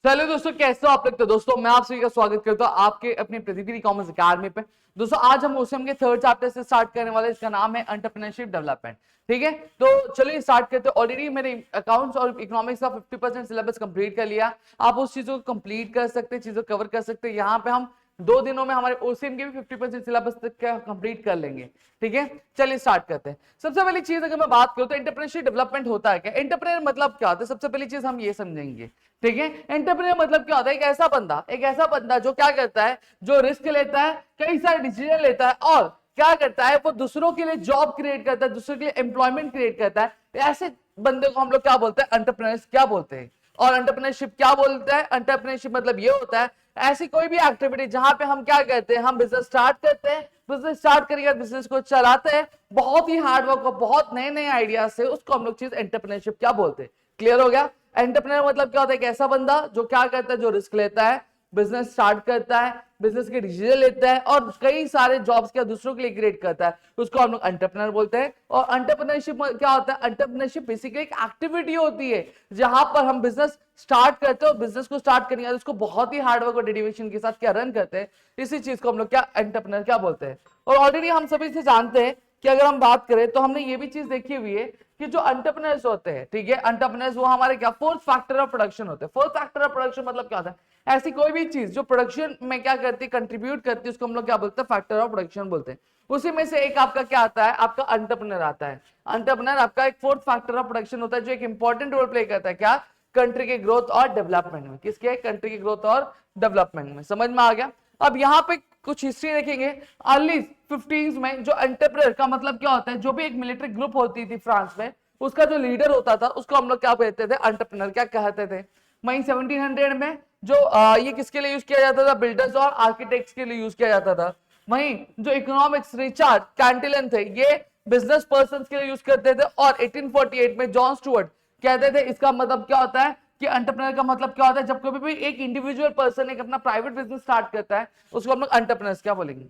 चलो दोस्तों, कैसे हो आप लोग। तो दोस्तों मैं आप सभी का स्वागत करता हूं आपके अपने प्रतिदिन कॉमर्स अकेडमी पे। दोस्तों आज हम ओसीएम के थर्ड चैप्टर से स्टार्ट करने वाले, इसका नाम है एंटरप्रेन्योरशिप डेवलपमेंट। ठीक है, तो चलिए स्टार्ट करते हैं। ऑलरेडी मैंने अकाउंट्स और इकोनॉमिक्स का 50% सिलेबस कंप्लीट कर लिया। आप उस चीजों को कंप्लीट कर सकते हैं, चीजों को कवर कर सकते हैं। यहाँ पे हम 2 दिनों में हमारे ओसीएम के भी 50% सिलेबस तक का कंप्लीट कर लेंगे। ठीक है, चलिए स्टार्ट करते हैं। सबसे पहली चीज अगर मैं बात करूं तो एंटरप्रेन्योरशिप डेवलपमेंट होता है क्या, एंटरप्रेन्योर मतलब क्या होता है, सबसे पहली चीज हम ये समझेंगे। ठीक है, एंटरप्रेन्योर मतलब क्या होता है, एक ऐसा बंदा जो क्या करता है, जो रिस्क लेता है, कई सारे डिसीजन लेता है और क्या करता है, वो दूसरों के लिए जॉब क्रिएट करता है, दूसरों के लिए एम्प्लॉयमेंट क्रिएट करता है। ऐसे बंदे को हम लोग क्या बोलते हैं, एंटरप्रेन्योर्स क्या बोलते हैं। और एंटरप्रेन्योरशिप क्या बोलता है, एंटरप्रेन्योरशिप मतलब ये होता है ऐसी कोई भी एक्टिविटी जहां पे हम क्या करते हैं, हम बिजनेस स्टार्ट करते हैं, बिजनेस स्टार्ट करके बिजनेस को चलाते हैं, बहुत ही हार्डवर्क और बहुत नए नए आइडियाज से, उसको हम लोग चीज एंटरप्रेन्योरशिप क्या बोलते हैं। क्लियर हो गया। एंटरप्रेन्योर मतलब क्या होता है, एक ऐसा बंदा जो क्या करता है, जो रिस्क लेता है, बिजनेस स्टार्ट करता है, बिजनेस के डिसीजन लेता है और कई सारे जॉब्स क्या दूसरों के लिए क्रिएट करता है, उसको हम लोग एंटरप्रेन्योर बोलते हैं। और एंटरप्रेन्योरशिप क्या होता है, एंटरप्रेन्योरशिप बेसिकली एक एक्टिविटी होती है जहां पर हम बिजनेस स्टार्ट करते हो, बिजनेस को स्टार्ट करने के बाद उसको बहुत ही हार्डवर्क और डेडिकेशन के साथ क्या रन करते हैं, इसी चीज को हम लोग क्या एंटरप्रेन्योर क्या बोलते हैं। और ऑलरेडी हम सभी से जानते हैं कि अगर हम बात करें तो हमने ये भी चीज देखी हुई है कि जो एंटरप्रेन्योर्स होते हैं, ठीक है, एंटरप्रेन्योर्स वो हमारे क्या फोर्थ फैक्टर ऑफ प्रोडक्शन होते हैं। फोर्थ फैक्टर ऑफ प्रोडक्शन मतलब क्या होता है, ऐसी कोई भी चीज जो प्रोडक्शन में क्या करती है, कंट्रीब्यूट करती है, उसको हम लोग क्या बोलते हैं, फैक्टर ऑफ प्रोडक्शन बोलते हैं। उसी में से एक आपका क्या आता है, आपका एंटरप्रेन्योर आता है। एंटरप्रेन्योर आपका एक फोर्थ फैक्टर ऑफ प्रोडक्शन होता है जो एक इंपॉर्टेंट रोल प्ले करता है क्या, कंट्री के ग्रोथ और डेवलपमेंट में। किसके, कंट्री के ग्रोथ और डेवलपमेंट में। समझ में आ गया। अब यहाँ पे कुछ हिस्ट्री देखेंगे। अर्ली 50s में जो एंटरप्रेन्योर का मतलब क्या होता है, जो भी एक मिलिट्री ग्रुप होती थी फ्रांस में, उसका जो लीडर होता था उसको हम लोग क्या कहते थे, एंटरप्रेन्योर क्या कहते थे। वहीं 1700 में जो ये किसके लिए यूज किया जाता था, बिल्डर्स और आर्किटेक्ट्स के लिए यूज किया जाता था। वहीं जो इकोनॉमिक्स रिचार्ड कैंटिलन थे, ये बिजनेस पर्सन के लिए यूज करते थे। और 1848 में जॉन स्टुअर्ट कहते थे, इसका मतलब क्या होता है कि एंटरप्रेन्योर का मतलब क्या होता है, जब कभी भी एक इंडिविजुअल पर्सन एक अपना प्राइवेट बिजनेस स्टार्ट करता है, उसको हम लोग एंटरप्रेन्योर्स क्या बोलेंगे।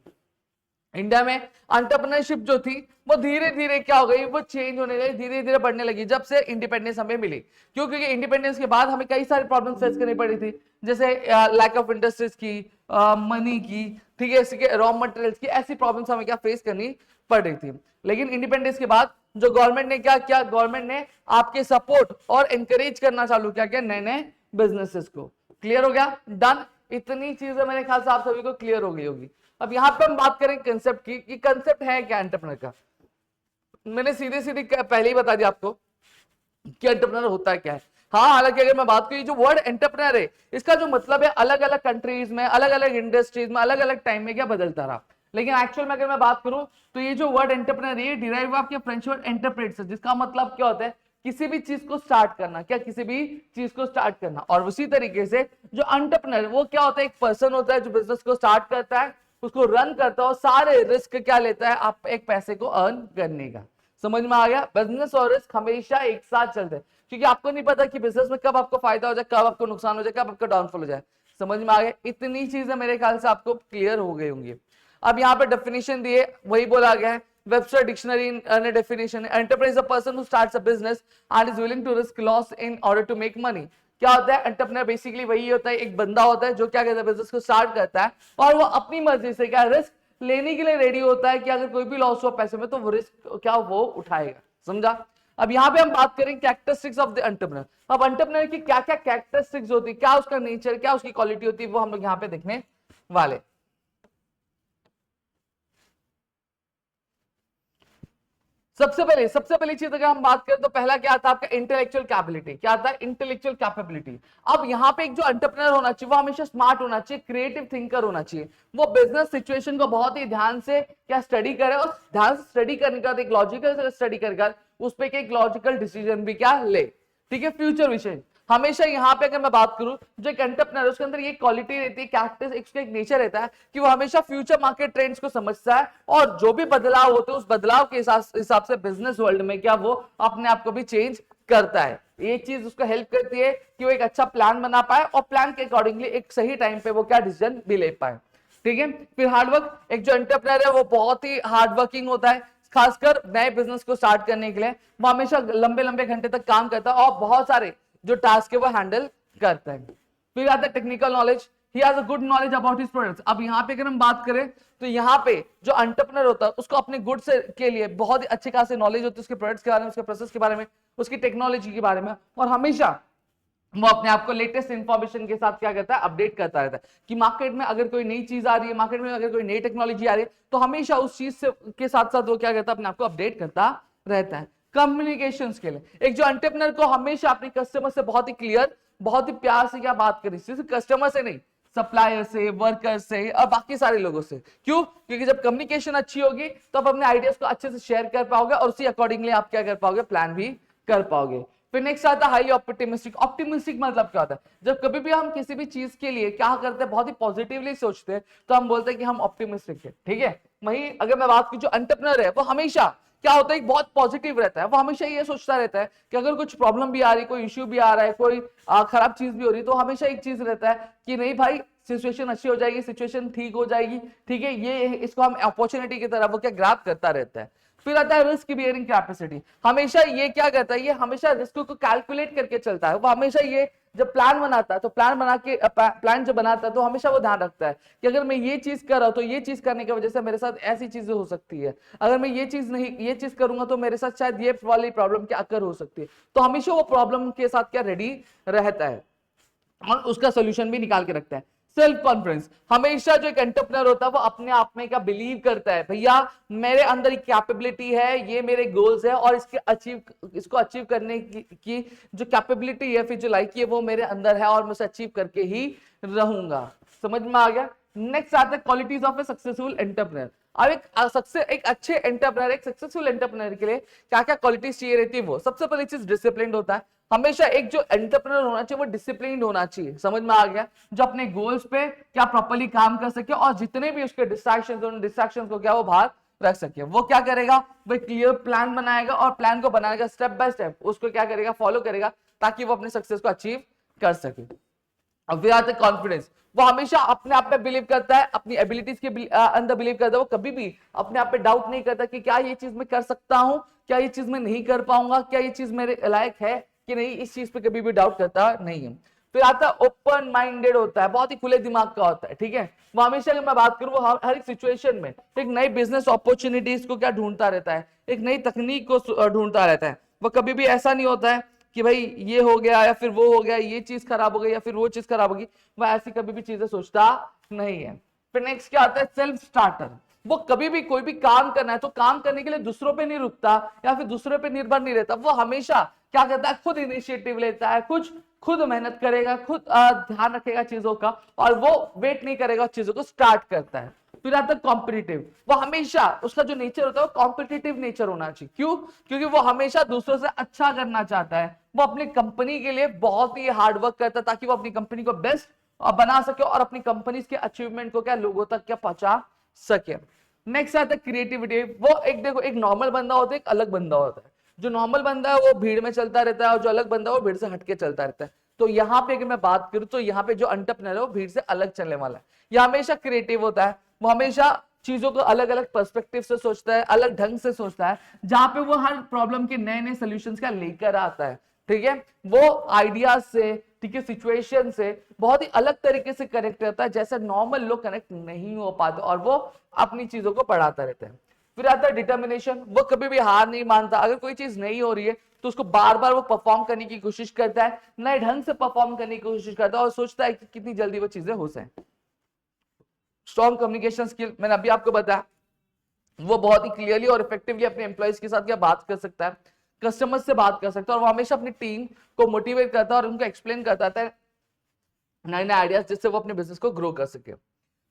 इंडिया में एंटरप्रेन्योरशिप जो थी वो धीरे धीरे क्या हो गई, वो चेंज होने लगी, धीरे धीरे बढ़ने लगी जब से इंडिपेंडेंस हमें मिली। क्यों, क्योंकि इंडिपेंडेंस के बाद हमें कई सारे प्रॉब्लम फेस करनी पड़ी थी, जैसे लैक ऑफ इंडस्ट्रीज की, मनी की, ठीक है, इसी के रॉ मटेरियल्स की, ऐसी प्रॉब्लम्स हमें क्या फेस करनी पड़ रही थी। लेकिन इंडिपेंडेंस के बाद जो गवर्नमेंट ने क्या किया, गवर्नमेंट ने आपके सपोर्ट और एनकरेज करना चालू किया क्या, नए नए बिजनेसेस को। क्लियर हो गया, डन। इतनी चीजें मेरे ख्याल से आप सभी को क्लियर हो गई होगी। अब यहां पे हम बात करें कंसेप्ट की, कि कंसेप्ट है क्या एंटरप्रेन्योर का। मैंने सीधे सीधे पहले ही बता दिया आपको कि एंटरप्रेन्योर होता है क्या है। हाँ, हालांकि अगर मैं बात करूं, जो वर्ड एंटरप्रेन्योर है, इसका जो मतलब है अलग अलग कंट्रीज में, अलग अलग इंडस्ट्रीज में, अलग अलग टाइम में क्या बदलता रहा। लेकिन एक्चुअल में अगर मैं बात करूं तो ये जो वर्ड एंटरप्रेन्योर है, डिराइव आपके फ्रेंच वर्ड एंटरप्रेट से, जिसका मतलब क्या होता है, किसी भी चीज को स्टार्ट करना, क्या, किसी भी चीज को स्टार्ट करना। और उसी तरीके से जो एंटरप्रेन्योर वो क्या होता है, एक पर्सन होता है जो बिजनेस को स्टार्ट करता है, उसको रन करता है और सारे रिस्क क्या लेता है, आप एक पैसे को अर्न करने का। समझ में आ गया। बिजनेस और रिस्क हमेशा एक साथ चलते हैं, क्योंकि आपको नहीं पता कि बिजनेस में कब आपको फायदा हो जाए, कब आपको नुकसान हो जाए, कब आपका डाउनफॉल हो जाए। समझ में आ गया। इतनी चीजें मेरे ख्याल से आपको क्लियर हो गई होंगी। अब यहाँ पे डेफिनेशन दिए, वही बोला गया है, वेबस्टर डिक्शनरी ने definition, entrepreneur is a person who starts a business and is willing to risk loss in order to make money. क्या होता है एंटरप्रेन्योर, बेसिकली वही होता है, एक बंदा होता है जो क्या कहता है, बिजनेस को स्टार्ट करता है और वो अपनी मर्जी से क्या रिस्क लेने के लिए रेडी होता है कि अगर कोई भी लॉस हुआ पैसे में तो वो रिस्क क्या वो उठाएगा। समझा। अब यहाँ पे हम बात करें कैरेक्टरिस्टिक्स ऑफ द एंटरप्रेन्योर। अब एंटरप्रेन्योर की क्या क्या कैरेक्टरिस्टिक्स होती है, क्या उसका नेचर, क्या उसकी क्वालिटी होती है, वो हम लोग यहाँ पे देखने वाले। सबसे पहली चीज अगर हम बात करें तो पहला क्या आता है आपका इंटेलेक्चुअल कैपेबिलिटी। क्या आता है, इंटेलेक्चुअल कैपेबिलिटी। अब यहाँ पे एक जो एंटरप्रेन्योर होना चाहिए वो हमेशा स्मार्ट होना चाहिए, क्रिएटिव थिंकर होना चाहिए। वो बिजनेस सिचुएशन को बहुत ही ध्यान से क्या स्टडी करे और ध्यान से स्टडी करने के बाद एक लॉजिकल स्टडी करके उस पर एक लॉजिकल डिसीजन भी क्या ले। ठीक है, फ्यूचर विजन हमेशा यहाँ पे अगर मैं बात करूं, जो एक एंटरप्रेन्योर उसके अंदर ये क्वालिटी रहती है, कैरेक्टर एक नेचर रहता है कि वो हमेशा फ्यूचर मार्केट ट्रेंड्स को समझता है और जो भी बदलाव होते हैं उस बदलाव के हिसाब से बिजनेस वर्ल्ड में क्या वो अपने आप को भी चेंज करता है। ये चीज उसको हेल्प करती है कि वो एक अच्छा प्लान बना पाए और प्लान के अकॉर्डिंगली एक सही टाइम पे वो क्या डिसीजन भी ले पाए। ठीक है, फिर हार्डवर्क, एक जो एंटरप्रेन्योर है वो बहुत ही हार्डवर्किंग होता है, खासकर नए बिजनेस को स्टार्ट करने के लिए वो हमेशा लंबे लंबे घंटे तक काम करता है और बहुत सारे जो टास्क है वो हैंडल करता है। फिर आता है technical knowledge, he has a good knowledge about his products. अब यहाँ पे अगर हम बात करें तो यहाँ पे जो एंटरप्रेन्योर होता है उसको अपने गुड्स के लिए बहुत ही अच्छे खासे नॉलेज होती है, उसके प्रोडक्ट्स के बारे में, उसके प्रोसेस के बारे में, उसकी टेक्नोलॉजी के बारे में, और हमेशा वो अपने आप को लेटेस्ट इंफॉर्मेशन के साथ क्या करता है, अपडेट करता रहता है कि मार्केट में अगर कोई नई चीज आ रही है, मार्केट में अगर कोई नई टेक्नोलॉजी आ रही है, तो हमेशा उस चीज से के साथ साथ वो क्या करता है, अपने आप को अपडेट करता रहता है। कम्युनिकेशन स्किल, एक जो एंटरप्रेन्योर को हमेशा अपने कस्टमर से बहुत ही क्लियर, बहुत ही प्यार से क्या बात करी, सिर्फ कस्टमर से नहीं, सप्लायर से, वर्कर से और बाकी सारे लोगों से। क्यों? क्योंकि जब कम्युनिकेशन अच्छी होगी तो आप अपने आइडियाज को अच्छे से शेयर कर पाओगे और उसी अकॉर्डिंगली आप क्या कर पाओगे, प्लान भी कर पाओगे। फिर नेक्स्ट आता है हाई ऑप्टिमिस्टिक। ऑप्टिमिस्टिक मतलब क्या होता है, जब कभी भी हम किसी भी चीज के लिए क्या करते हैं, बहुत ही पॉजिटिवली सोचते हैं, तो हम बोलते हैं कि हम ऑप्टिमिस्टिक है, ठीक है। वही अगर मैं बात की, जो एंटरप्रेन्योर है वो हमेशा क्या होता है, बहुत पॉजिटिव रहता है, वो हमेशा ये सोचता रहता है कि अगर कुछ प्रॉब्लम भी आ रही, कोई इश्यू भी आ रहा है, कोई खराब चीज भी हो रही, तो हमेशा एक चीज रहता है कि नहीं भाई, सिचुएशन अच्छी हो जाएगी, सिचुएशन ठीक हो जाएगी, ठीक है, ये इसको हम अपॉर्चुनिटी की तरह वो क्या ग्रैब करता रहता है। फिर आता है रिस्क बियरिंग कैपेसिटी। हमेशा ये क्या करता है, ये हमेशा रिस्क को कैलकुलेट करके चलता है। वो हमेशा ये जब प्लान बनाता है तो प्लान जब बनाता है तो हमेशा वो ध्यान रखता है कि अगर मैं ये चीज कर रहा हूं तो ये चीज करने की वजह से मेरे साथ ऐसी चीजें हो सकती है, अगर मैं ये चीज नहीं, ये चीज करूंगा तो मेरे साथ शायद ये वाली प्रॉब्लम क्या अकर हो सकती है। तो हमेशा वो प्रॉब्लम के साथ क्या रेडी रहता है और उसका सोल्यूशन भी निकाल के रखता है। सेल्फ कॉन्फिडेंस, हमेशा जो एक एंटरप्रेन्योर होता है वो अपने आप में क्या बिलीव करता है, भैया मेरे अंदर एक कैपेबिलिटी है, ये मेरे गोल्स है और इसको अचीव करने की जो कैपेबिलिटी है, फिर जो लाइक है वो मेरे अंदर है और मैं उसे अचीव करके ही रहूंगा। समझ में आ गया। नेक्स्ट आता है qualities of A successful entrepreneur. अब एक अच्छे एंटरप्रेन्योर, एक सक्सेसफुल एंटरप्रेन्योर के लिए क्या क्या क्वालिटीज चाहिए रहती है, वो सबसे पहली चीज डिसिप्लिन होता है। हमेशा एक जो एंटरप्रेन्योर होना चाहिए वो डिसिप्लिन होना चाहिए। समझ में आ गया, जो अपने गोल्स पे क्या प्रॉपर्ली काम कर सके और जितने भी उसके डिस्ट्रैक्शन को क्या वो बाहर रख सके। वो क्या करेगा, वो क्लियर प्लान बनाएगा और प्लान को बनाएगा स्टेप बाय स्टेप, उसको क्या करेगा, फॉलो करेगा ताकि वो अपने सक्सेस को अचीव कर सके। अब फिर आते कॉन्फिडेंस, वो हमेशा अपने आप पे बिलीव करता है, अपनी एबिलिटीज के अंदर बिलीव करता है। वो कभी भी अपने आप पे डाउट नहीं करता कि क्या ये चीज मैं कर सकता हूं, क्या ये चीज मैं नहीं कर पाऊंगा, क्या ये चीज मेरे लायक है कि नहीं, इस चीज पे कभी भी डाउट करता नहीं है। फिर आता है ओपन माइंडेड होता है, बहुत ही खुले दिमाग का होता है, ठीक है। वो हमेशा अगर मैं बात करूं, वो हर एक सिचुएशन में एक नई बिजनेस अपॉर्चुनिटीज को क्या ढूंढता रहता है, एक नई तकनीक को ढूंढता रहता है। वो कभी भी ऐसा नहीं होता है कि भाई ये हो गया या फिर वो हो गया, ये चीज खराब हो गई या फिर वो चीज खराब होगी, वह ऐसी कभी भी चीजें सोचता नहीं है। फिर नेक्स्ट क्या आता है सेल्फ स्टार्टर। वो कभी भी कोई भी काम करना है तो काम करने के लिए दूसरों पे नहीं रुकता या फिर दूसरों पे निर्भर नहीं रहता। वो हमेशा क्या करता है, खुद इनिशिएटिव लेता है, खुद मेहनत करेगा, खुद ध्यान रखेगा चीजों का और वो वेट नहीं करेगा, चीजों को स्टार्ट करता है। फिर आता है कॉम्पिटिटिव, वो हमेशा उसका जो नेचर होता है वो कॉम्पिटिटिव नेचर होना चाहिए। क्यों? क्योंकि वो हमेशा दूसरों से अच्छा करना चाहता है। वो अपनी कंपनी के लिए बहुत ही हार्ड वर्क करता है ताकि वो अपनी कंपनी को बेस्ट बना सके और अपनी कंपनी के अचीवमेंट को क्या लोगों तक क्या पहुंचा सके। नेक्स्ट आता है क्रिएटिविटी। वो एक देखो, एक नॉर्मल बंदा होता है, एक अलग बंदा होता है। जो नॉर्मल बंदा है वो भीड़ में चलता रहता है और जो अलग बंदा है वो भीड़ से हटके चलता रहता है। तो यहाँ पे अगर मैं बात करूं तो यहाँ पे जो एंटरप्रेन्योर है वो भीड़ से अलग चलने वाला है। यह हमेशा क्रिएटिव होता है, वो हमेशा चीजों को अलग अलग पर्सपेक्टिव से सोचता है, अलग ढंग से सोचता है, जहां पे वो हर प्रॉब्लम के नए नए सोल्यूशंस का लेकर आता है, ठीक है। वो आइडियाज से, ठीक है, सिचुएशन से बहुत ही अलग तरीके से कनेक्ट रहता है, जैसे नॉर्मल लोग कनेक्ट नहीं हो पाते और वो अपनी चीजों को बढ़ाता रहता है। फिर आता है डिटर्मिनेशन। वो कभी भी हार नहीं मानता, अगर कोई चीज नहीं हो रही है तो उसको बार बार वो परफॉर्म करने की कोशिश करता है, नए ढंग से परफॉर्म करने की कोशिश करता है और सोचता है कि कितनी जल्दी वो चीजें हो जाए। स्ट्रॉन्ग कम्युनिकेशन स्किल, मैंने अभी आपको बताया, वो बहुत ही क्लियरली और इफेक्टिवली अपने एम्प्लॉइज के साथ क्या बात कर सकता है, कस्टमर से बात कर सकता है और वो हमेशा अपनी टीम को मोटिवेट करता है और उनको एक्सप्लेन करता है नए नए आइडियाज जिससे वो अपने बिजनेस को ग्रो कर सके।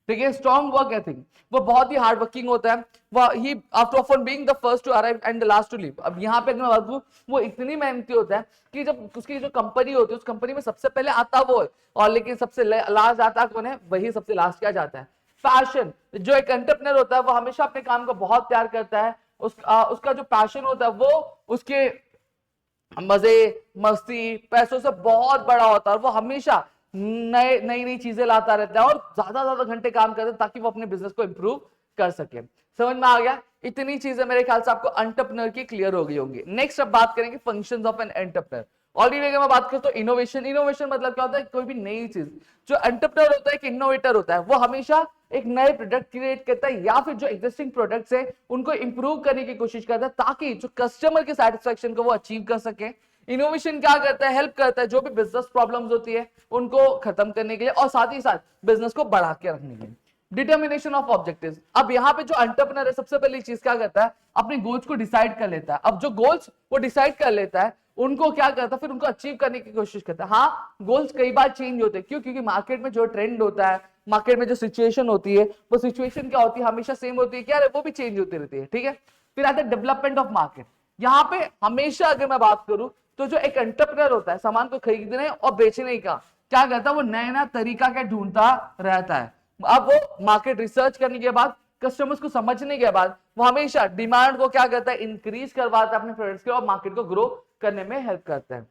ठीक है। स्ट्रॉन्ग वर्क एथिक, वो बहुत ही हार्ड वर्किंग होता है। वो ही after often being the first to arrive and the last to leave. अब यहाँ पे मैं बात करूं, वो इतनी मेहनती होता है कि जब उसकी जो कंपनी होती है उस कंपनी में सबसे पहले आता वो है और लेकिन सबसे लास्ट आता कौन है, वही सबसे लास्ट क्या जाता है। पैशन, जो एक एंटरप्रेन्योर होता है वो हमेशा अपने काम को बहुत प्यार करता है। उसका जो पैशन होता है वो उसके मजे मस्ती पैसों से बहुत बड़ा होता है और वो हमेशा नई नई चीजें लाता रहता है और ज्यादा घंटे काम करता है ताकि वो अपने बिजनेस को इंप्रूव कर सके। समझ में आ गया? इतनी चीजें मेरे ख्याल से आपको एंटरप्रेन्योर की क्लियर हो गई होंगी। नेक्स्ट अब बात करेंगे functions of an entrepreneur. Already अगर मैं बात करूं तो इनोवेशन, इनोवेशन मतलब क्या होता है, कोई भी नई चीज। जो एंटरप्रेन्योर होता है, एक इनोवेटर होता है, वो हमेशा एक नए प्रोडक्ट क्रिएट करता है या फिर जो एग्जिस्टिंग प्रोडक्ट्स है उनको इंप्रूव करने की कोशिश करता है ताकि जो कस्टमर के सेटिस्फेक्शन को वो अचीव कर सके। इनोवेशन क्या करता है, हेल्प करता है जो भी बिजनेस प्रॉब्लम्स होती है उनको खत्म करने के लिए और साथ ही साथ बिजनेस को बढ़ा के रखने के लिए। डिटर्मिनेशन ऑफ ऑब्जेक्टिव्स, अब यहाँ पे जो एंटरप्रेन्योर है सबसे पहली चीज क्या करता है, अपने गोल्स को डिसाइड कर लेता है। अब जो गोल्स वो डिसाइड कर लेता है उनको क्या करता है, फिर उनको अचीव करने की कोशिश करता है। हाँ, गोल्स कई बार चेंज होते हैं, क्यों? क्योंकि मार्केट में जो ट्रेंड होता है, मार्केट में जो सिचुएशन होती है, वो सिचुएशन क्या होती है, हमेशा सेम होती है क्या? वो भी चेंज होती रहती है, ठीक है। फिर आता है डेवलपमेंट ऑफ मार्केट। यहाँ पे हमेशा अगर मैं बात करूं तो जो एक एंटरप्रेन्योर होता है सामान को खरीदने और बेचने का क्या करता है, वो नया नया तरीका क्या ढूंढता रहता है। अब वो मार्केट रिसर्च करने के बाद, कस्टमर्स को समझने के बाद, वो हमेशा डिमांड को क्या करता है, इंक्रीज करवाता है अपने प्रोडक्ट्स के और मार्केट को ग्रो करने में हेल्प करता है।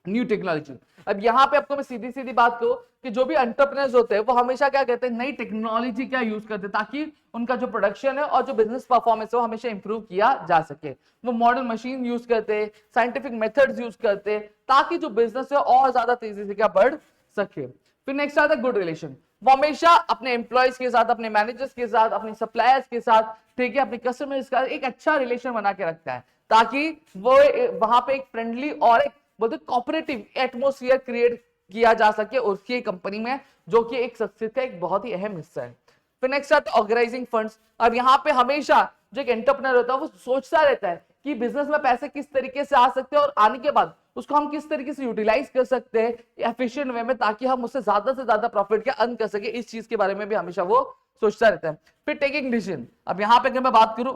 न्यू टेक्नोलॉजी, अब यहाँ पे आपको मैं सीधी सीधी बात कहूं कि जो भी एंटरप्रेन्योर्स होते हैं वो हमेशा क्या कहते हैं, नई टेक्नोलॉजी क्या यूज करते हैं ताकि उनका जो प्रोडक्शन है और जो बिजनेस परफॉर्मेंस है वो हमेशा इंप्रूव किया जा सके। वो मॉडर्न मशीन यूज करते हैं, साइंटिफिक मेथड्स यूज करते हैं ताकि जो बिजनेस है और ज्यादा तेजी से क्या बढ़ सके। फिर नेक्स्ट आता है गुड रिलेशन। वो हमेशा अपने एम्प्लॉयज के साथ, अपने मैनेजर्स के साथ, अपने सप्लायर्स के साथ, ठीक है, अपने कस्टमर्स का एक अच्छा रिलेशन बना के रखता है ताकि वो वहां पे एक फ्रेंडली और एक बोलते कोऑपरेटिव एटमोस्फियर क्रिएट किया जा सके उसकी कंपनी में, जो कि एक सक्सेस का एक बहुत ही अहम हिस्सा है। फिर नेक्स्ट आता है ऑर्गेनाइजिंग फंड्स। अब यहाँ पे हमेशा जो एक एंटरप्रेन्योर होता है वो सोचता रहता है कि बिजनेस में पैसे किस तरीके से आ सकते हैं और आने के बाद उसको हम किस तरीके से यूटिलाइज कर सकते हैं एफिशिएंट वे में ताकि हम उससे से ज्यादा प्रॉफिट क्या अर्न कर सके। इस चीज के बारे में भी हमेशा वो सोचता रहता है। फिर टेकिंग डिसीजन, अब यहाँ पे अगर मैं बात करूं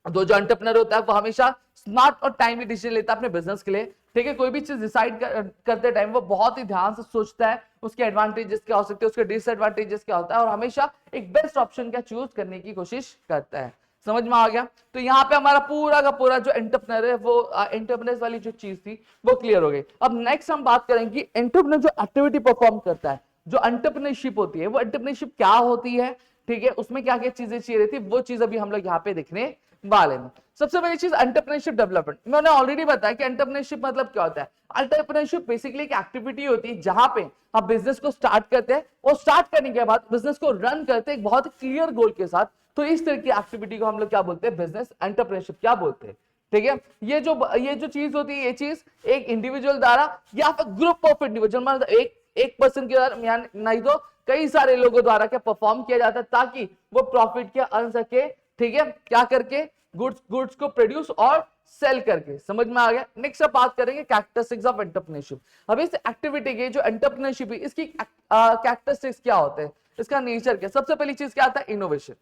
तो जो एंटरप्रेन्योर होता है वो हमेशा स्मार्ट और टाइमली डिसीजन लेता है अपने बिजनेस के लिए, ठीक है। कोई भी चीज डिसाइड करते टाइम वो बहुत ही ध्यान से सोचता है उसके एडवांटेजेस क्या हो सकते हैं, उसके डिसएडवांटेजेस क्या होता है और हमेशा एक बेस्ट ऑप्शन क्या चूज करने की कोशिश करता है। समझ में आ गया? तो यहाँ पे हमारा पूरा का पूरा जो एंटरप्रेन्योर है वो एंटरप्रेन्योर वाली जो चीज थी वो क्लियर हो गई। अब नेक्स्ट हम बात करेंगे एंटरप्रेन्योर जो एक्टिविटी परफॉर्म करता है, जो एंटरप्रेन्योरशिप होती है वो एंटरप्रेन्योरशिप क्या होती है, ठीक है, उसमें क्या क्या चीजें चाहिए रहती है, वो चीज अभी हम लोग यहाँ पे देखने वाले में। सबसे पहली चीज एंटरप्रेन्योरशिप डेवलपमेंट। मैंने ऑलरेडी बताया कि एंटरप्रेन्योरशिप मतलब क्या होता है। एंटरप्रेन्योरशिप बेसिकली एक एक्टिविटी होती है जहां पे आप बिजनेस को स्टार्ट करते हैं और स्टार्ट करने के बाद बिजनेस को रन करते हैं एक बहुत क्लियर गोल के साथ। तो इस तरह की एक्टिविटी को हम लोग क्या बोलते हैं, बिजनेस एंटरप्रेन्योरशिप क्या बोलते हैं, ठीक है। ये जो चीज होती है, ये चीज एक इंडिविजुअल द्वारा या फिर ग्रुप ऑफ इंडिविजुअल, मतलब एक पर्सन के द्वारा नहीं तो कई सारे लोगों द्वारा क्या परफॉर्म किया जाता है ताकि वो प्रॉफिट क्या अर्न सके, ठीक है, क्या करके, गुड्स को प्रोड्यूस और सेल करके। समझ में आ गया? नेक्स्ट अब बात करेंगे कैरेक्टरिस्टिक्स ऑफ एंटरप्रेन्योरशिप। अब इस एक्टिविटी के जो एंटरप्रेन्योरशिप है इसकी कैरेक्टरिस्टिक्स क्या होते हैं, इसका नेचर क्या? सबसे पहली चीज क्या आता है, इनोवेशन।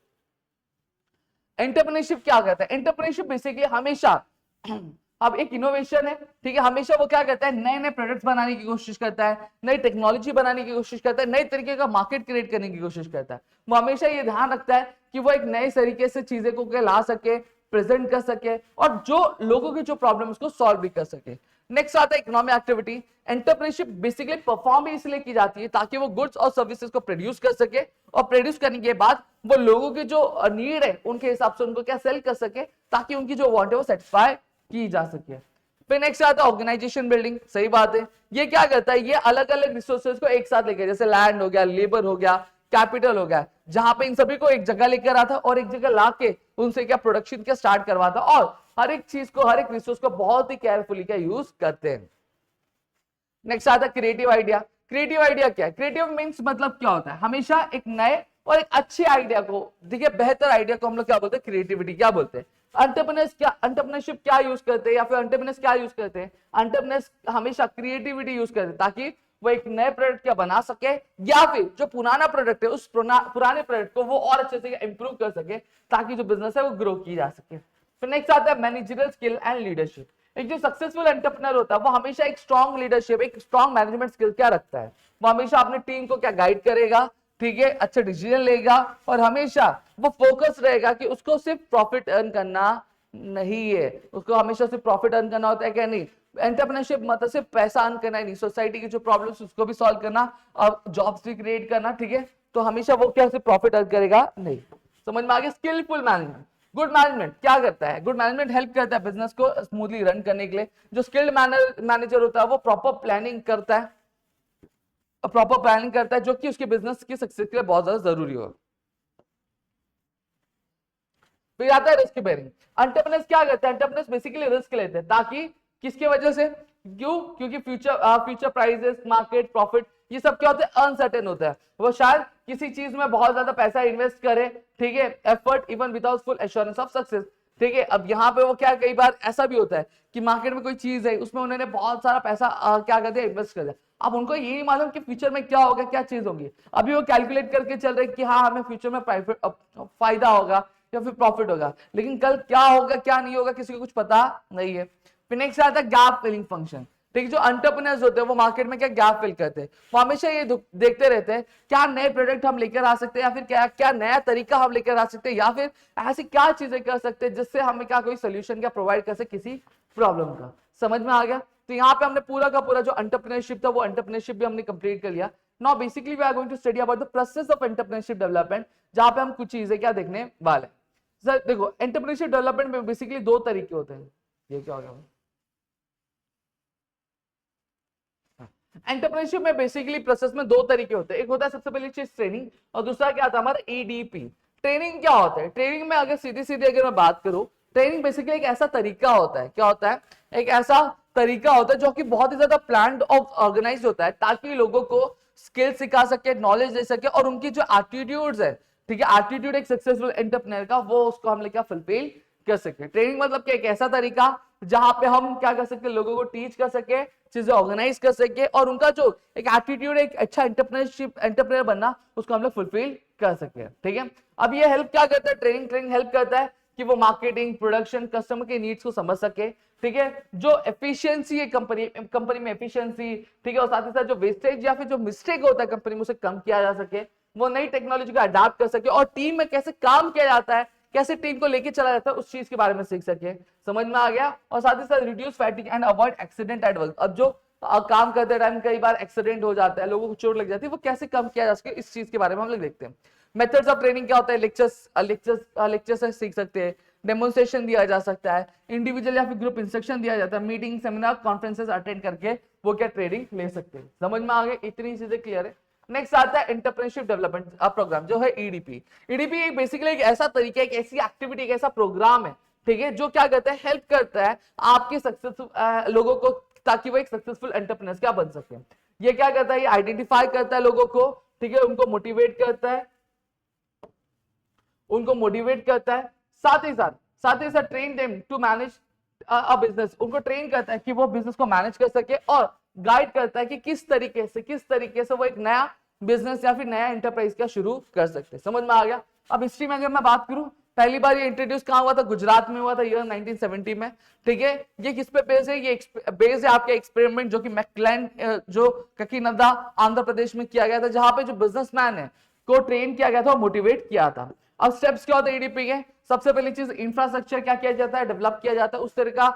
एंटरप्रेन्योरशिप क्या कहता है? एंटरप्रेन्योरशिप बेसिकली हमेशा अब एक इनोवेशन है, ठीक है, हमेशा वो क्या करता है, नए नए प्रोडक्ट्स बनाने की कोशिश करता है, नई टेक्नोलॉजी बनाने की कोशिश करता है, नए तरीके का मार्केट क्रिएट करने की कोशिश करता है। वो हमेशा ये ध्यान रखता है कि वो एक नए तरीके से चीजें को ला सके, प्रेजेंट कर सके और जो लोगों की जो प्रॉब्लम उसको सॉल्व भी कर सके। नेक्स्ट आता है economic activity. Entrepreneurship basically perform भी इसलिए की जाती है ताकि वो गुड्स और सर्विसेज को प्रोड्यूस कर सके और प्रोड्यूस करने के बाद वो लोगों की जो नीड है उनके हिसाब से उनको क्या सेल कर सके ताकि उनकी जो वांट है वो सेटिस्फाई की जा सके। फिर नेक्स्ट आता है ऑर्गेनाइजेशन बिल्डिंग। सही बात है, ये क्या करता है, ये अलग अलग रिसोर्सेज को एक साथ लेकर, जैसे लैंड हो गया, लेबर हो गया, कैपिटल हो गया, जहां पे इन सभी को एक जगह लेकर आता और एक जगह लाके उनसे क्या प्रोडक्शन क्या स्टार्ट करवाता और हर एक चीज को, हर एक रिसोर्स को बहुत ही केयरफुली क्या यूज करते हैं। नेक्स्ट आता है क्रिएटिव आइडिया। क्रिएटिव आइडिया क्या है? क्रिएटिव मींस मतलब क्या होता है, हमेशा एक नए और एक अच्छे आइडिया को, देखिए बेहतर आइडिया को हम लोग क्या बोलते हैं, क्रिएटिविटी क्या बोलते हैं। एंटरप्रेन्योरशिप क्या यूज करते हैं या फिर एंटरप्रेन्योर्स क्या यूज करते हैं, एंटरप्रेन्योर्स हमेशा क्रिएटिविटी यूज करते हैं ताकि वो एक नए प्रोडक्ट क्या बना सके या फिर जो पुराना प्रोडक्ट है उस पुराने प्रोडक्ट को वो और अच्छे से इंप्रूव कर सके ताकि जो बिजनेस है वो ग्रो की जा सके। फिर नेक्स्ट आता है मैनेजरियल स्किल एंड लीडरशिप। एक जो सक्सेसफुल एंटरप्रेन्योर होता है वो हमेशा एक स्ट्रॉन्ग लीडरशिप, एक स्ट्रॉन्ग मैनेजमेंट स्किल क्या रखता है, वो हमेशा अपनी टीम को क्या गाइड करेगा, ठीक है, अच्छा डिसीजन लेगा और हमेशा वो फोकस रहेगा कि उसको सिर्फ प्रॉफिट अर्न करना नहीं है, उसको हमेशा सिर्फ प्रॉफिट अर्न करना होता है क्या? नहीं, एंटरप्रेन्योरशिप मतलब सिर्फ पैसा अर्न करना ही नहीं, सोसाइटी की जो प्रॉब्लम्स उसको भी सॉल्व करना और जॉब्स भी क्रिएट करना, ठीक है। तो हमेशा वो क्या सिर्फ प्रॉफिट अर्न करेगा नहीं। समझ में आ गया? स्किलफुल मैनेजमेंट, गुड मैनेजमेंट क्या करता है? गुड मैनेजमेंट हेल्प करता है बिजनेस को स्मूथली रन करने के लिए। जो स्किल्ड मैनेजर होता है वो प्रॉपर प्लानिंग करता है, जो कि उसके बिजनेस की सक्सेस के लिए बहुत ज्यादा जरूरी हो। फिर आता है रिस्क बेयरिंग। एंटरप्रेन्योर्स क्या करते हैं? एंटरप्रेन्योर्स बेसिकली रिस्क लेते हैं, ताकि किसके वजह से? क्योंकि फ्यूचर प्राइसेस, मार्केट, प्रॉफिट, ये सब क्या होते हैं? अनसर्टेन होता है। वो शायद किसी चीज में बहुत ज्यादा पैसा इन्वेस्ट करे, ठीक है, effort even without full assurance of success, ठीक है। अब यहाँ पे वो क्या, कई बार ऐसा भी होता है कि मार्केट में कोई चीज है, उसमें उन्होंने बहुत सारा पैसा क्या कर दिया, इन्वेस्ट कर दिया। अब उनको ये नहीं मालूम कि फ्यूचर में क्या होगा, क्या चीज होगी। अभी वो कैलकुलेट करके चल रहे कि हाँ हमें फ्यूचर में फायदा होगा या फिर प्रॉफिट होगा, लेकिन कल क्या होगा क्या नहीं होगा किसी को कुछ पता नहीं है। फिर नेक्स्ट आता है गैप फिलिंग फंक्शन। ठीक है, जो एंटरप्रेन्योर्स होते हैं वो मार्केट में क्या गैप फिल करते हैं, वो हमेशा ये देखते रहते हैं क्या नए प्रोडक्ट हम लेकर आ सकते हैं, या फिर क्या क्या नया तरीका हम लेकर आ सकते हैं, या फिर ऐसी क्या चीजें कर सकते हैं जिससे हमें क्या कोई सोल्यूशन क्या प्रोवाइड कर सके किसी प्रॉब्लम का। समझ में आ गया? तो यहाँ पे हमने पूरा का पूरा जो एंटरप्रेन्योरशिप था वो एंटरप्रेन्योरशिप भी हमने कंप्लीट कर लिया। Now basically we are going to study about the process of entrepreneurship development, जहां पे हम कुछ चीजें क्या देखने वाले हैं। सर देखो, एंटरप्रेन्योरशिप डेवलपमेंट में बेसिकली दो तरीके होते हैं। ये क्या हो गया? एंटरप्रेन्योरशिप में बेसिकली प्रोसेस में दो तरीके होते हैं, एक होता है सबसे पहली चीज ट्रेनिंग, और दूसरा क्या आता है हमारा ईडीपी। ट्रेनिंग क्या होता है? ट्रेनिंग में अगर सीधी सीधी अगर मैं बात करूं, ट्रेनिंग बेसिकली एक ऐसा तरीका होता है, क्या होता है? एक ऐसा तरीका होता है जो कि बहुत ही ज्यादा प्लान्ड और ऑर्गेनाइज होता है, ताकि लोगों को स्किल सिखा सके, नॉलेज दे सके, और उनकी जो एटीट्यूड्स है, ठीक है, एटीट्यूड एक सक्सेसफुल एंटरप्रेन्योर का, वो उसको हम क्या फुलफिल कर सके। ट्रेनिंग मतलब कि एक ऐसा तरीका जहां पे हम क्या कर सकते, लोगों को टीच कर सके, चीजें ऑर्गेनाइज कर सके, और उनका जो एक एटीट्यूड, एक अच्छा एंटरप्रेन्योर बनना, उसको हम लोग फुलफिल कर सके। ठीक है, अब ये हेल्प क्या करता है? ट्रेनिंग हेल्प करता है कि वो मार्केटिंग, प्रोडक्शन, कस्टमर के नीड्स को समझ सके, ठीक है, जो एफिशिएंसी है कंपनी में एफिशिएंसी, ठीक है, और साथ ही साथ जो वेस्टेज या फिर जो मिस्टेक होता है कंपनी में, उसे कम किया जा सके, वो नई टेक्नोलॉजी को अडाप्ट कर सके, और टीम में कैसे काम किया जाता है, कैसे टीम को लेके चला जाता है, उस चीज के बारे में सीख सके। समझ में आ गया? और साथ ही साथ reduce fatigue and avoid accident at work. अब जो काम करते टाइम कई बार एक्सीडेंट हो जाता है, लोगों को चोट लग जाती है, वो कैसे कम किया जा सके, इस चीज के बारे में हम लोग देखते हैं। मेथड्स ऑफ ट्रेनिंग क्या होता है? लेक्चर से सीख सकते हैं, डेमोन्स्ट्रेशन दिया जा सकता है, इंडिविजुअल या फिर ग्रुप इंस्ट्रक्शन दिया जाता है, मीटिंग, सेमिनार, कॉन्फ्रेंसेस अटेंड करके वो क्या ट्रेनिंग ले सकते हैं। समझ में आ गए? इतनी चीजें क्लियर है। नेक्स्ट आता है एंटरप्रेन्योरशिप डेवलपमेंट प्रोग्राम, जो है ईडीपी। ईडीपी एक बेसिकली एक ऐसा तरीका, एक ऐसी एक्टिविटी, एक ऐसा प्रोग्राम है, ठीक है, जो क्या करता है? हेल्प करता है आपके सक्सेसफुल लोगों को, ताकि वो एक सक्सेसफुल एंटरप्रेन्योर क्या बन सके। ये क्या करता है? ये आइडेंटिफाई करता है लोगों को, ठीक है, उनको मोटिवेट करता है, साथ ही साथ train them to manage a business, उनको ट्रेन करता है कि वो बिजनेस को मैनेज कर सके, और गाइड करता है कि किस तरीके से वो एक नया बिजनेस या फिर नया एंटरप्राइज का शुरू कर सकते हैं। समझ में आ गया? अब हिस्ट्री में अगर मैं बात करूं, पहली बार ये इंट्रोड्यूस कहां हुआ था? गुजरात में हुआ था, ईयर 1970 में। ठीक है, ये किस पे बेस है? ये बेस है आपके एक्सपेरिमेंट जो कि मैकक्लेन जो ककीनदा आंध्र प्रदेश में किया गया था, जहां पे जो बिजनेसमैन है को ट्रेन किया गया था, मोटिवेट किया था। अब स्टेप्स क्या होते हैं ईडीपी के? सबसे पहली चीज इंफ्रास्ट्रक्चर क्या किया जाता है? डेवलप किया जाता है। उस तरह का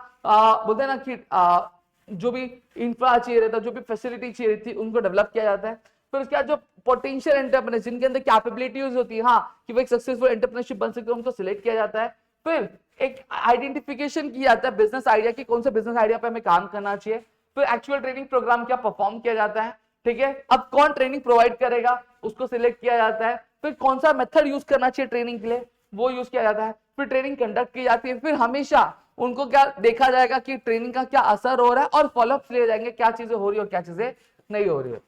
बोलते हैं ना कि जो भी इंफ्रा चाहिए रहता, जो भी फैसिलिटी चाहिए थी, उनको डेवलप किया जाता है। फिर उसके बाद जो पोटेंशियल एंटरप्रेन्योर जिनके अंदर कैपेबिलिटीज होती है, हाँ, कि वो एक सक्सेसफुल एंटरप्रेन्योरशिप बन सकते हैं, उनको सिलेक्ट किया जाता है। फिर एक आइडेंटिफिकेशन किया जाता है बिजनेस आइडिया की, कौन से बिजनेस आइडिया पे हमें काम करना चाहिए। फिर एक्चुअल ट्रेनिंग प्रोग्राम क्या परफॉर्म किया जाता है, ठीक है, अब कौन ट्रेनिंग प्रोवाइड करेगा, उसको सिलेक्ट किया जाता है। फिर कौन सा मेथड यूज करना चाहिए ट्रेनिंग के लिए, वो यूज किया जाता है। फिर ट्रेनिंग कंडक्ट की जाती है। फिर हमेशा उनको क्या देखा जाएगा कि ट्रेनिंग का क्या असर हो रहा है, और फॉलोअप लिए जाएंगे क्या चीजें हो रही है और क्या चीजें नहीं हो रही है।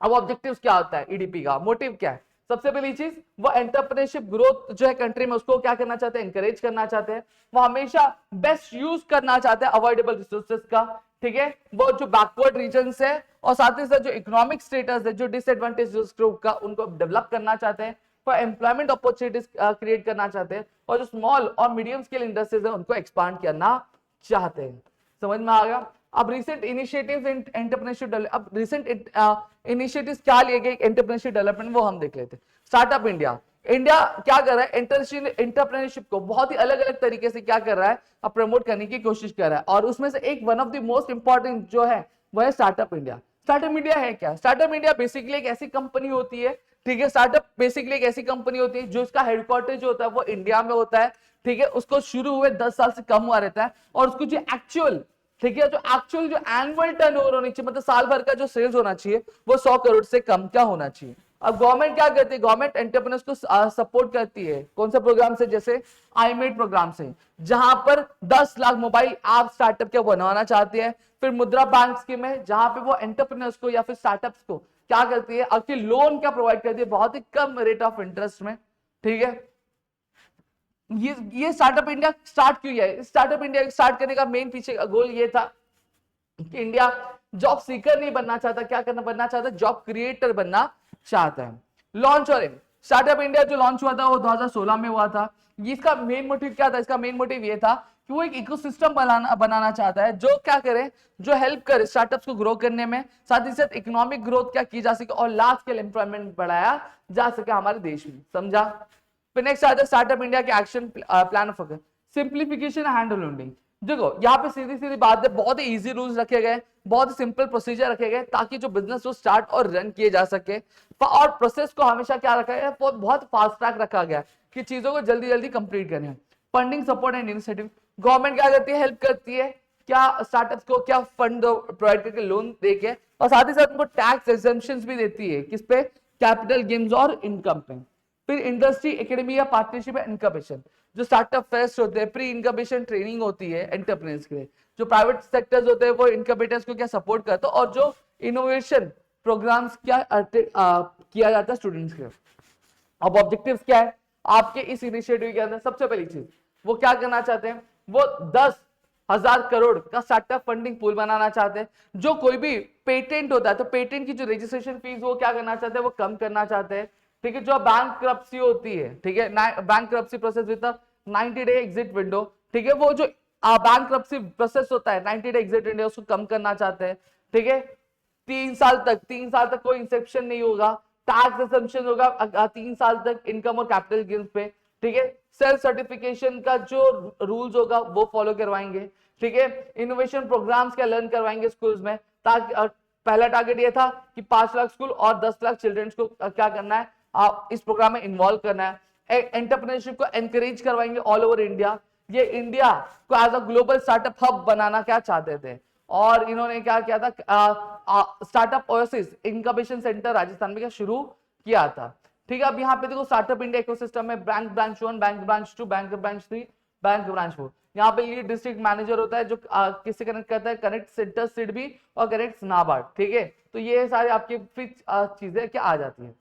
अब ऑब्जेक्टिव क्या होता है ईडीपी का? मोटिव क्या है? सबसे पहली चीज, वो एंटरप्रेन्योरशिप ग्रोथ जो है कंट्री में, उसको क्या करना चाहते हैं? एनकरेज करना चाहते हैं। वो हमेशा बेस्ट यूज करना चाहते हैं अवॉइडेबल रिसोर्सेज का, ठीक है, वो जो बैकवर्ड रीजन है, और साथ ही साथ जो इकोनॉमिक स्टेटस है, जो डिसएडवांटेज ग्रुप का, उनको डेवलप करना चाहते हैं। फॉर एम्प्लॉयमेंट अपॉर्चुनिटीज क्रिएट करना चाहते हैं, और जो स्मॉल और मीडियम स्केल इंडस्ट्रीज है, उनको एक्सपांड करना चाहते हैं। समझ में आ गया? अब रिसेंट इनिशिएटिव्स इन एंटरप्रेन्योरशिप डेवलप, अब रिसेंट इनिशिएटिव्स क्या लिए गए एंटरप्रेन्योरशिप डेवलपमेंट, वो हम देख लेते हैं। स्टार्टअप इंडिया क्या कर रहा है? एंटरप्रेन्योरशिप को बहुत ही अलग अलग तरीके से क्या कर रहा है? अब प्रमोट करने की कोशिश कर रहा है, और उसमें से एक one of the most important जो है वो है स्टार्टअप इंडिया। स्टार्टअप इंडिया है क्या? स्टार्टअप इंडिया बेसिकली एक ऐसी कंपनी होती है, ठीक है, स्टार्टअप बेसिकली एक ऐसी कंपनी होती है जो इसका हेडक्वार्टर जो होता है वो इंडिया में होता है, ठीक है, उसको शुरू हुए 10 साल से कम हुआ रहता है, और उसको जो एक्चुअल, ठीक है, जो एक्चुअल जो एनुअल टर्नओवर होनी चाहिए, मतलब साल भर का जो सेल्स होना चाहिए वो 100 करोड़ से कम क्या होना चाहिए। अब गवर्नमेंट क्या करती है? गवर्नमेंट एंटरप्रेन्योर्स को सपोर्ट करती है, कौन सा प्रोग्राम से? जैसे आईमेड प्रोग्राम से, जहां पर 10 लाख मोबाइल ऐप स्टार्टअप क्या बनवाना चाहते हैं। फिर मुद्रा बैंक स्कीम है, जहां पे वो एंटरप्रेन्योर्स को या फिर स्टार्टअप्स को क्या करती है? आपके लोन क्या प्रोवाइड करती है, बहुत ही कम रेट ऑफ इंटरेस्ट में, ठीक है। ये स्टार्टअप इंडिया स्टार्ट क्यों है? स्टार्टअप इंडिया स्टार्ट करने का मेन पीछे का गोल ये था कि इंडिया जॉब सीकर नहीं बनना चाहता, क्या करना बनना चाहता? जॉब क्रिएटर बनना चाहता है। लॉन्च और स्टार्टअप इंडिया जो लॉन्च हुआ था वो 2016 में हुआ था। इसका मेन मोटिव क्या था? इसका मेन मोटिव ये था कि वो एक इकोसिस्टम बनाना चाहता है जो क्या करे, जो हेल्प करे स्टार्टअप्स को ग्रो करने में, साथ ही साथ इकोनॉमिक ग्रोथ क्या की जा सके और लार्ज स्केल एम्प्लॉयमेंट बढ़ाया जा सके हमारे देश में, समझा। फिर नेक्स्ट आता है स्टार्टअप इंडिया के action plan of simplification handle holding. देखो यहाँ पे सीधी सीधी बात है, बहुत ही इजी रूल्स रखे गए, बहुत ही सिंपल प्रोसीजर रखे गए ताकि जो बिजनेस वो स्टार्ट और रन किए जा सके, और प्रोसेस को हमेशा क्या रखा गया? बहुत फास्ट ट्रैक रखा गया कि चीजों को जल्दी जल्दी कंप्लीट करें। Funding support and initiative, government क्या करती है? हेल्प करती है क्या स्टार्टअप्स को, क्या फंड प्रोवाइड करके लोन देके, और साथ ही साथ उनको टैक्स एग्जेम्पशंस भी देती है, किस पे? कैपिटल गेन्स और इनकम पे। फिर इंडस्ट्री एकेडमी या पार्टनरशिप इनक्यूबेशन, जो स्टार्टअप फेस्ट होते हैं, प्री इनक्यूबेशन ट्रेनिंग होती है एंटरप्रेन्योर्स के लिए, जो प्राइवेट सेक्टर्स होते हैं वो इनक्यूबेटर्स को क्या सपोर्ट करते हैं, और जो इनोवेशन प्रोग्राम्स क्या किया जाता है स्टूडेंट्स के। अब ऑब्जेक्टिव्स क्या है आपके इस इनिशिएटिव के अंदर? सबसे पहली चीज वो क्या करना चाहते हैं? वो 10,000 करोड़ का स्टार्टअप फंडिंग पूल बनाना चाहते हैं। जो कोई भी पेटेंट होता है तो पेटेंट की जो रजिस्ट्रेशन फीस वो क्या करना चाहते हैं? वो कम करना चाहते हैं, ठीक है। जो बैंकरप्सी होती है, ठीक है, bankruptcy process with 90 day exit window, ठीक है, वो जो बैंकरप्सी प्रोसेस होता है 90 डे एग्जिट विंडो उसको कम करना चाहते हैं, ठीक है। 3 साल तक कोई इंसेप्शन नहीं होगा, टैक्स एग्जेम्पशन होगा 3 साल तक इनकम और कैपिटल गेन्स पे, ठीक है। सेल्फ सर्टिफिकेशन का जो रूल्स होगा वो फॉलो करवाएंगे, ठीक है। इनोवेशन प्रोग्राम्स क्या लर्न करवाएंगे स्कूल्स में, ताकि पहला टारगेट ये था कि 5 लाख स्कूल और 10 लाख चिल्ड्रंस को क्या करना है? आप इस प्रोग्राम में इन्वॉल्व करना है। एंटरप्रेन्योरशिप को एनकरेज करवाएंगे ऑल ओवर इंडिया। ये इंडिया को as a global startup hub बनाना क्या चाहते थे, और इन्होंने क्या किया था? Startup oasis incubation centre Rajasthan में क्या शुरू किया था, ठीक है। अब यहाँ पे देखो स्टार्टअप इंडिया इकोसिस्टम में bank branch 1, bank branch 2, bank branch 3, bank branch 4। यहाँ पे लीड डिस्ट्रिक्ट मैनेजर होता है जो किससे कनेक्ट करता है? कनेक्ट सेंटर सिडबी और कनेक्ट नाबार्ड, ठीक है। तो ये सारी आपकी चीजें क्या आ जाती है।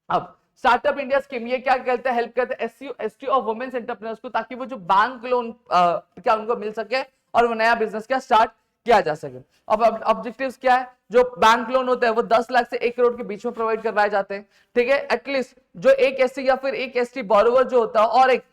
अब स्टार्टअप इंडिया स्कीम ये क्या कहते हैं? हेल्प करते हैं एससी एसटी और वुमेन्स एंटरप्रेन्योर्स को, ताकि वो जो बैंक लोन क्या उनको मिल सके और वो नया बिजनेस क्या स्टार्ट किया जा सके। अब ऑब्जेक्टिव्स क्या है? जो बैंक लोन होता है वो 10 लाख से 1 करोड़ के बीच में प्रोवाइड करवाए जाते हैं, ठीक है। एटलीस्ट जो एक एससी या फिर एक एसटी बोरोवर जो होता है और एक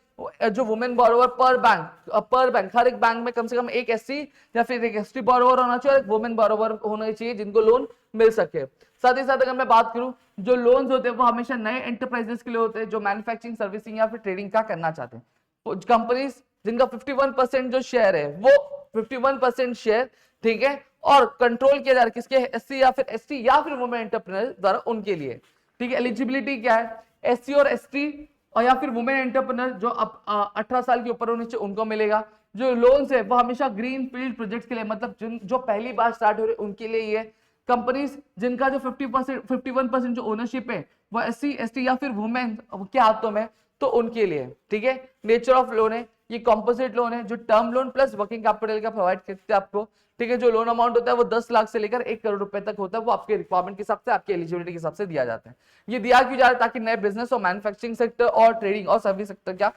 जो वुमेन बोरोवर पर बैंक हर एक बैंक में कम से कम एक एससी या फिर एक एसटी बोरोवर होना चाहिए और एक वुमेन बोरोवर होना चाहिए जिनको लोन मिल सके। साथ ही साथ अगर मैं बात करूं, जो लोन्स होते हैं वो हमेशा नए एंटरप्राइजेस के लिए होते हैं जो मैन्युफैक्चरिंग, सर्विसिंग या फिर ट्रेडिंग का करना चाहते हैं। कंपनीज जिनका 51% जो शेयर है वो 51% शेयर, ठीक है, और कंट्रोल किया जा रहा है किसके? एससी या फिर एसटी या फिर वुमेन एंटरप्रेन्योर द्वारा, उनके लिए, ठीक है। एलिजिबिलिटी क्या है? एससी और एसटी और या फिर वुमेन एंटरप्रेन्योर जो अब 18 साल के ऊपर होने चाहिए उनको मिलेगा। जो लोन्स है वो हमेशा ग्रीन फील्ड प्रोजेक्ट्स के लिए, मतलब जो पहली बार स्टार्ट हो रहे उनके लिए ये। कंपनीज जिनका जो 51% जो ओनरशिप है वो एससी एसटी या फिर वुमेन के हाथों में, तो उनके लिए, ठीक है। नेचर ऑफ लोन है ये कॉम्पोजिट लोन है जो term loan plus working capital का प्रोवाइड करते हैं आपको, ठीक है। जो लोन अमाउंट होता है वो 10 लाख से लेकर 1 करोड़ रुपए तक होता है, वो आपके रिक्वायरमेंट के हिसाब से, आपकी एलिजिबिलिटी के हिसाब से दिया जाता है। ये दिया क्यों जा रहा है? ताकि नए बिजनेस और मैन्युफैक्चरिंग सेक्टर और ट्रेडिंग और सर्विस सेक्टर क्या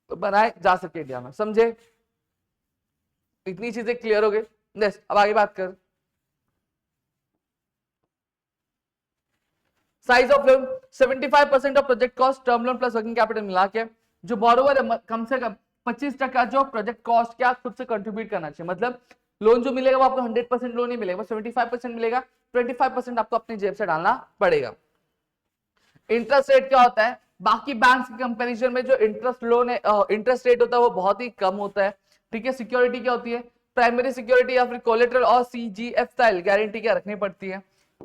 बनाए जा सके इंडिया में, समझे? इतनी चीजें क्लियर हो गई। अब आगे बात कर size of loan. 75% of project cost term loan plus working capital मिला के जो बोरोवर है कम से कम 25% जो प्रोजेक्ट कॉस्ट क्या खुद से कंट्रीब्यूट करना चाहिए। मतलब लोन जो मिलेगा वो आपको 100% लोन नहीं मिलेगा, वो 75% मिलेगा, 25% आपको अपनी जेब से डालना पड़ेगा। इंटरेस्ट रेट क्या होता है? बाकी बैंक्स के कंपैरिजन में जो इंटरेस्ट लोन है इंटरेस्ट रेट होता है वो बहुत ही कम होता है, ठीक है। सिक्योरिटी क्या होती है? प्राइमरी सिक्योरिटी या फिर कोलेटरल और CGF स्टाइल गारंटी क्या रखनी पड़ती है,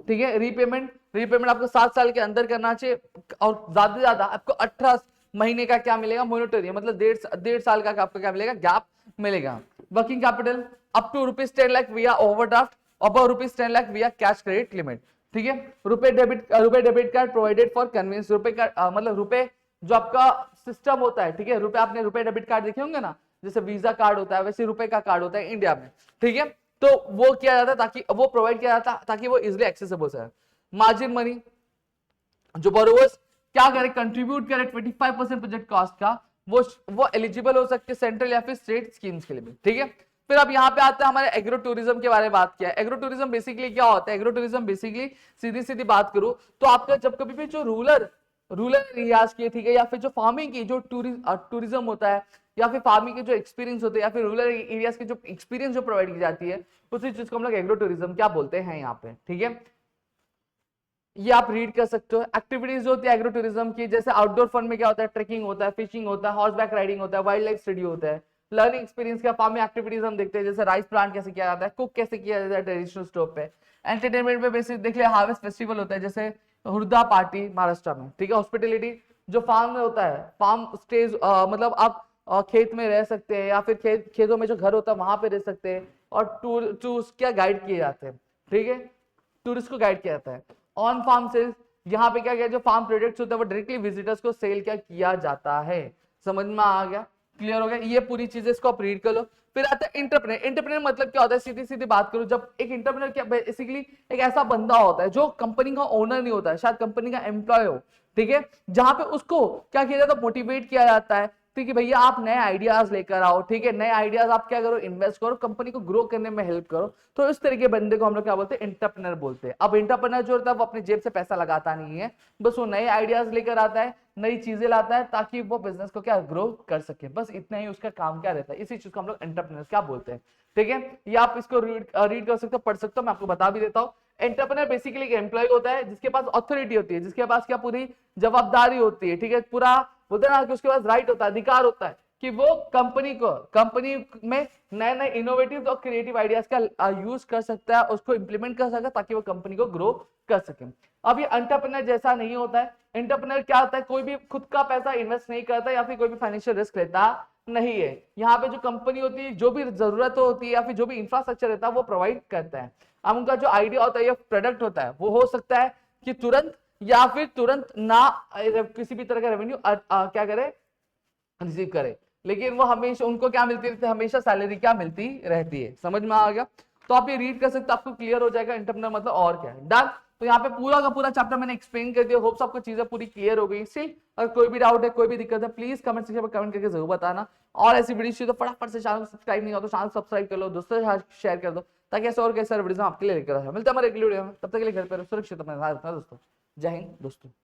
ठीक है। रीपेमेंट आपको 7 साल के अंदर करना चाहिए और ज्यादा से ज्यादा आपको 18 महीने का क्या मिलेगा, मोनिटोरियम, मतलब 1.5 साल का आपको क्या मिलेगा, गैप मिलेगा। Working capital up to ₹10 lakh via overdraft, above ₹10 lakh विया कैश क्रेडिट लिमिट, ठीक है। रुपए debit card provided for convenience, रुपए का मतलब रुपए जो आपका सिस्टम होता है, ठीक है। रुपए आपने रुपए डेबिट कार्ड देखे होंगे ना, जैसे वीजा कार्ड होता है वैसे रुपए का कार्ड होता है इंडिया में, ठीक है। तो वो किया जाता है ताकि वो प्रोवाइड किया जाता है ताकि वो इजिली एक्सेसिबल है। मार्जिन मनी जो बोरोवर्स क्या करे, कंट्रीब्यूट करे 25% प्रोजेक्ट कॉस्ट का, वो एलिजिबल हो सकते हैं सेंट्रल या फिर स्टेट स्कीम्स के लिए भी, ठीक है। फिर अब यहाँ पे आता है हमारे एग्रो टूरिज्म के बारे में बात किया। एग्रो टूरिज्म बेसिकली क्या होता है, एग्रो टूरिज्म बेसिकली सीधी बात करूं तो आपका जब कभी भी जो रूरल एरियाज की, ठीक है, या फिर जो फार्मिंग की जो टूरिज्म होता है या फिर फार्मिंग के जो एक्सपीरियंस होते हैं या फिर रूरल एरियाज के जो एक्सपीरियंस जो प्रोवाइड की जाती है उसी चीज को हम लोग एग्रो टूरिज्म क्या बोलते हैं यहाँ पे, ठीक है। ये आप रीड कर सकते हो। एक्टिविटीज होती है एग्रो टूरिज्म की, जैसे आउटडोर फन में क्या होता है, ट्रेकिंग होता है, फिशिंग होता है, हॉर्स बैक राइडिंग होता है, वाइल्ड लाइफ स्टडी होता है। लर्निंग एक्सपीरियंस का फार्मिंग एक्टिविटीज हम देखते हैं, जैसे राइस प्लांट कैसे किया जाता है, कुक कैसे किया जाता है ट्रेडिशनल स्टोव पे। एंटरटेनमेंट में बेसिक देख लिया, हार्वेस्ट फेस्टिवल होता है जैसे हुरदा पार्टी महाराष्ट्र में, ठीक है। हॉस्पिटलिटी जो फार्म में होता है, फार्म स्टेज मतलब आप खेत में रह सकते हैं या फिर खेतों में जो घर होता है वहां पे रह सकते हैं, और टूरिस्ट क्या गाइड किए जाते हैं, ठीक है, टूरिस्ट को गाइड किया जाता है। ऑन फार्म सेल्स, यहाँ पे क्या किया, जो फार्म प्रोडक्ट्स होते हैं वो डायरेक्टली विजिटर्स को सेल क्या किया जाता है। समझ में आ गया, क्लियर हो गया, ये पूरी चीजें इसको आप रीड कर लो। फिर आता है इंटरप्रेन्योर। इंटरप्रेन्योर मतलब क्या होता है, सीधी बात करूं, जब एक इंटरप्रेन्योर क्या बेसिकली एक ऐसा बंदा होता है जो कंपनी का ओनर नहीं होता है, शायद कंपनी का एम्प्लॉय हो, ठीक है, जहां पे उसको क्या किया जाता है, मोटिवेट किया जाता है, ठीक है भैया आप नए आइडियाज लेकर आओ, ठीक है, नए आइडियाज आप क्या करो, इन्वेस्ट करो, कंपनी को ग्रो करने में हेल्प करो। तो इस तरीके बंदे को हम लोग क्या बोलते हैं, इंटरप्रेन्योर बोलते हैं। अब इंटरप्रेन्योर जो होता है वो अपनी जेब से पैसा लगाता नहीं है, बस वो नए आइडियाज लेकर आता है, नई चीजें लाता है ताकि वो बिजनेस को क्या ग्रो कर सके, बस इतना ही उसका काम क्या रहता है। इसी चीज को हम लोग एंटरप्रेन्योर क्या बोलते हैं, ठीक है। ये आप इसको रीड कर सकते हो, पढ़ सकते हो, मैं आपको बता भी देता हूँ। एंटरप्रेन्योर बेसिकली एक एम्प्लॉय होता है जिसके पास अथॉरिटी होती है, जिसके पास क्या पूरी जवाबदारी होती है, ठीक है, पूरा बोलते हैं ना कि उसके पास राइट होता है, अधिकार होता है कि वो कंपनी में नए नए इनोवेटिव और क्रिएटिव आइडियाज का यूज कर सकता है, उसको इंप्लीमेंट कर सकता है ताकि वो कंपनी को ग्रो कर सके। अब ये एंटरप्रेन्योर जैसा नहीं होता है। एंटरप्रेन्योर क्या होता है, कोई भी खुद का पैसा इन्वेस्ट नहीं करता या फिर कोई भी फाइनेंशियल रिस्क लेता नहीं है। यहाँ पे जो कंपनी होती है, जो भी जरूरत होती है या फिर जो भी इंफ्रास्ट्रक्चर रहता है वो प्रोवाइड करता है। अब उनका जो आइडिया होता है या प्रोडक्ट होता है वो हो सकता है कि तुरंत या फिर तुरंत ना किसी भी तरह का रेवेन्यू क्या करे, रिसीव करे, लेकिन वो हमेशा उनको क्या मिलती रहती है, हमेशा सैलरी क्या मिलती रहती है। समझ में आ गया, तो आप ये रीड कर सकते हो, आपको क्लियर हो जाएगा एंटरप्रेन्योर मतलब और क्या है। डन। तो यहाँ पे पूरा का पूरा चैप्टर मैंने एक्सप्लेन कर दिया, होप्स आपको चीजें पूरी क्लियर हो गई। स्टिल अगर कोई भी डाउट है, कोई भी दिक्कत है, प्लीज कमेंट सेक्शन में कमेंट करके जरूर बताना। और ऐसी वीडियो तो फटाफट से चैनल को सब्सक्राइब नहीं हो तो चैनल सब्सक्राइब कर लो, दोस्तों के साथ शेयर कर दो ताकि ऐसे और कैसे वीडियो आपके लिए लेकर आए। मिलते हैं हमारे अगली वीडियो में, तब तक के लिए घर पर सुरक्षित अपने साथ रखना दोस्तों। जय हिंद दोस्तों।